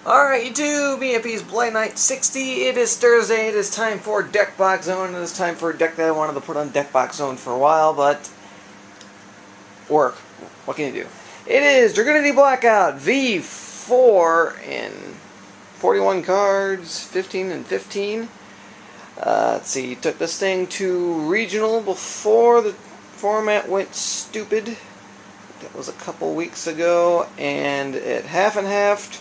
Alright YouTube, EMP's Blade Knight 60. It is Thursday, it is time for Deck Box Zone. It is time for a deck that I wanted to put on Deck Box Zone for a while, but work. What can you do? It is Dragunity Blackout V4 in 41 cards, 15 and 15. Let's see, took this thing to regional before the format went stupid. That was a couple weeks ago, and it half and halved.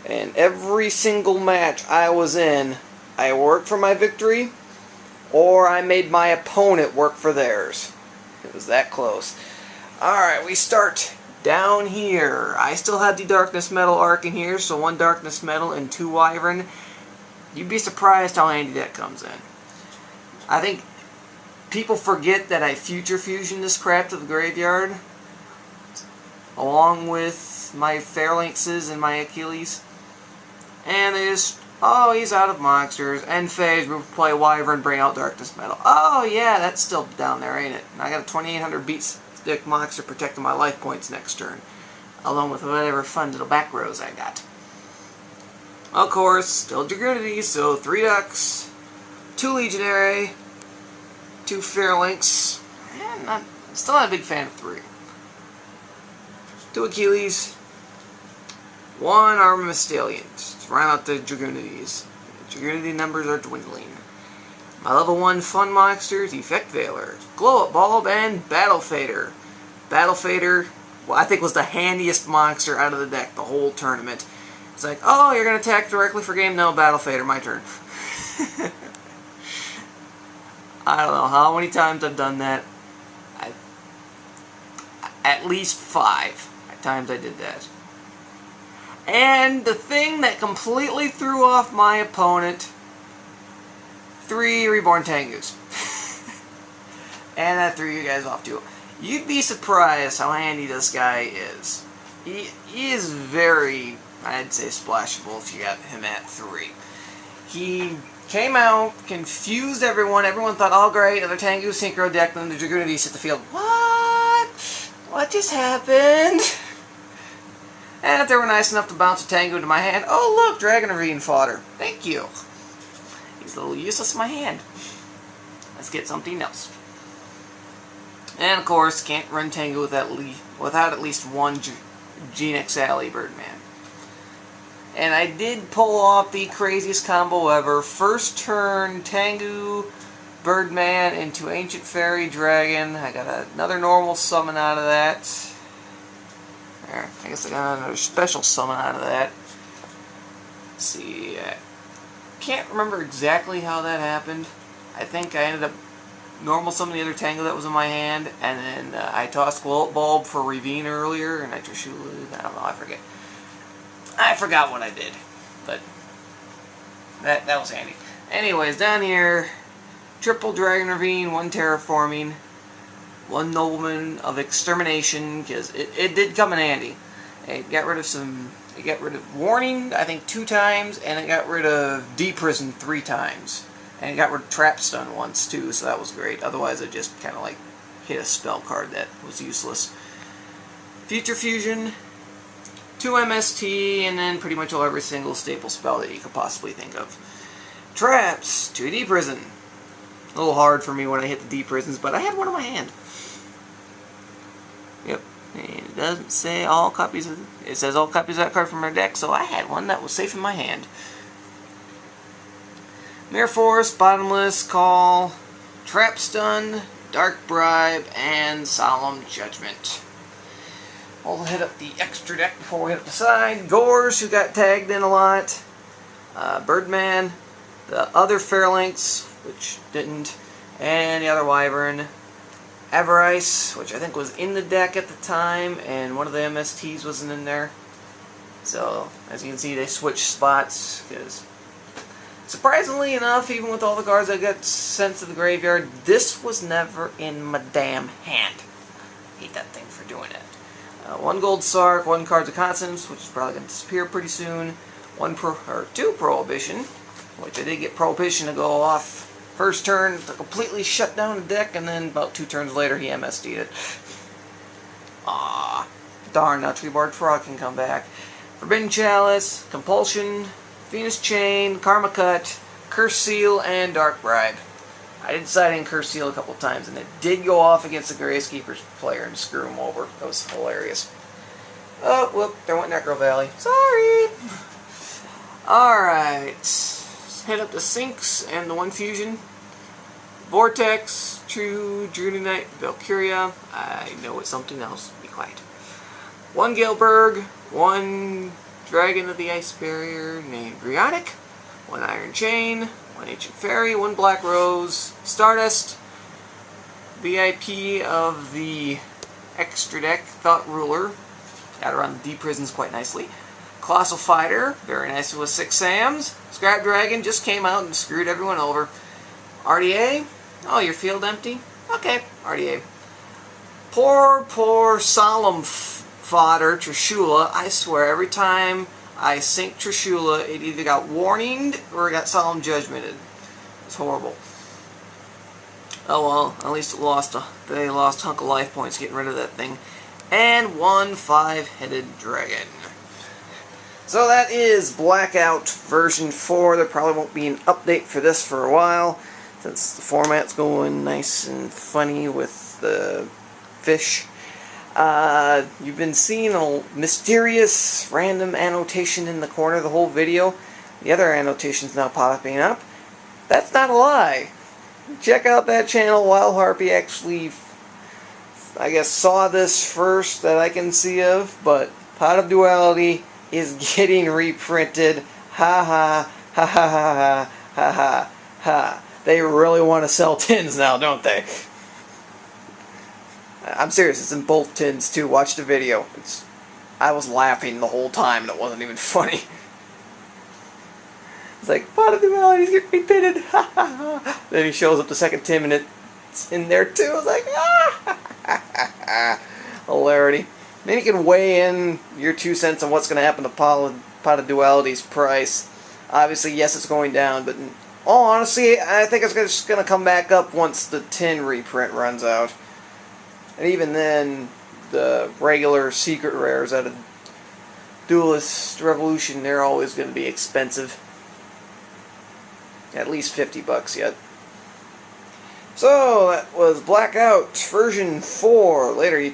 And every single match I was in, I worked for my victory, or I made my opponent work for theirs. It was that close. Alright, we start down here. I still have the Darkness Metal arc in here, so 1 Darkness Metal and 2 Wyvern. You'd be surprised how handy that comes in. I think people forget that I Future Fusion this crap to the graveyard, along with my Phalanxes and my Achilles. And they just, oh, he's out of monsters. End phase, we'll play Wyvern, bring out Darkness Metal. Oh, yeah, that's still down there, ain't it? And I got a 2800 beat stick monster protecting my life points next turn, along with whatever fun little back rows I got. Of course, still Dragunity, so 3 Ducks, 2 Legionary, 2 Phalanx, and still not a big fan of 3. 2 Achilles, 1 Armament Stallions. Let's round out the Dragunities. Dragunity numbers are dwindling. My level 1 fun monsters, Effect Veiler, Glow Up Bulb, and Battle Fader. Battle Fader, well, I think was the handiest monster out of the deck the whole tournament. It's like, oh, you're going to attack directly for game? No, Battle Fader, my turn. I don't know how many times I've done that. At least 5 times I did that. And the thing that completely threw off my opponent, 3 Reborn Tengus. And that threw you guys off too. You'd be surprised how handy this guy is. He is very, I'd say, splashable if you got him at 3. He came out, confused everyone. Everyone thought, oh great, another Tengu Synchro deck, then the Dragunity hit the field. What? What just happened? And if they were nice enough to bounce a Tengu into my hand, oh look, Dragunity fodder. Thank you. He's a little useless in my hand. Let's get something else. And of course, can't run Tengu without at least 1 GX Alley Birdman. And I did pull off the craziest combo ever. First turn, Tengu, Birdman into Ancient Fairy Dragon. I got another normal summon out of that. There, I guess I got another special summon out of that. Let's see. I can't remember exactly how that happened. I think I ended up normal summoning the other Tengu that was in my hand, and then I tossed Glow Up Bulb for Ravine earlier, and I just, I don't know, I forget. I forgot what I did, but that was handy. Anyways, down here, triple Dragon Ravine, 1 Terraforming, 1 Nobleman of Extermination, because it did come in handy. It got rid of Warning, I think 2 times, and it got rid of Deprison 3 times. And it got rid of Trap Stun once too, so that was great. Otherwise it just kind of like hit a spell card that was useless. Future Fusion, 2 MST, and then pretty much every single staple spell that you could possibly think of. Traps, 2 Deprison. A little hard for me when I hit the Deprisons, but I had one in my hand. Yep, and it doesn't say all copies of it says all copies of that card from our deck, so I had one that was safe in my hand. Mirror Force, Bottomless, Call, Trap Stun, Dark Bribe, and Solemn Judgment. We'll hit up the extra deck before we hit up the side. Gores, who got tagged in a lot. Birdman, the other Phalanx, which didn't, and the other Wyvern. Avarice, which I think was in the deck at the time, and one of the MSTs wasn't in there. So, as you can see, they switched spots, because surprisingly enough, even with all the cards that got sent to the graveyard, this was never in my damn hand. Hate that thing for doing it. 1 Gold Sark, 1 Cards of Consonance, which is probably going to disappear pretty soon. 2 Prohibition, which I did get Prohibition to go off first turn to completely shut down the deck, and then about 2 turns later he MSD'd it. Ah, darn, now Treebarred Frog can come back. Forbidden Chalice, Compulsion, Venus Chain, Karma Cut, Curse Seal, and Dark Bribe. I did decide in Curse Seal a couple times, and it did go off against the Gracekeeper's player and screw him over. That was hilarious. Oh, whoop, there went Necro Valley. Sorry! Alright, let's head up to Sinks and the one fusion. Vortex, True, Dragunity, Valkyria. I know it's something else. Be quiet. One Gilberg, one Dragon of the Ice Barrier named Brionic, one Iron Chain, one Ancient Fairy, one Black Rose, Stardust, VIP of the extra deck, Thought Ruler, got around the D prisons quite nicely. Colossal Fighter, very nice with 6 Sams. Scrap Dragon just came out and screwed everyone over. RDA, oh, your field empty? Okay, RDA. Poor solemn fodder, Trishula. I swear, every time I sink Trishula, it either got warninged or it got solemn judgmented. It's horrible. Oh well, at least they lost a hunk of life points getting rid of that thing. And one 5-headed dragon. So that is Blackout version 4. There probably won't be an update for this for a while, since the format's going nice and funny with the fish. You've been seeing a mysterious random annotation in the corner the whole video. The other annotation's now popping up. That's not a lie. Check out that channel. Wild Harpy actually, I guess, saw this first that I can see of, but Pot of Duality is getting reprinted. Ha ha ha ha ha ha ha ha. They really want to sell tins now, don't they? I'm serious, it's in both tins too. Watch the video. I was laughing the whole time and it wasn't even funny. It's like, Pot of Duality is getting reprinted. Ha ha ha. Then he shows up the second tin and it's in there too. I was like, ah! Hilarity. Maybe you can weigh in your 2 cents on what's going to happen to Pot of Duality's price. Obviously, yes, it's going down, but in all honesty, I think it's just going to come back up once the tin reprint runs out. And even then, the regular secret rares out of Duelist Revolution, they're always going to be expensive. At least $50 yet. So, that was Blackout version 4. Later, YouTube.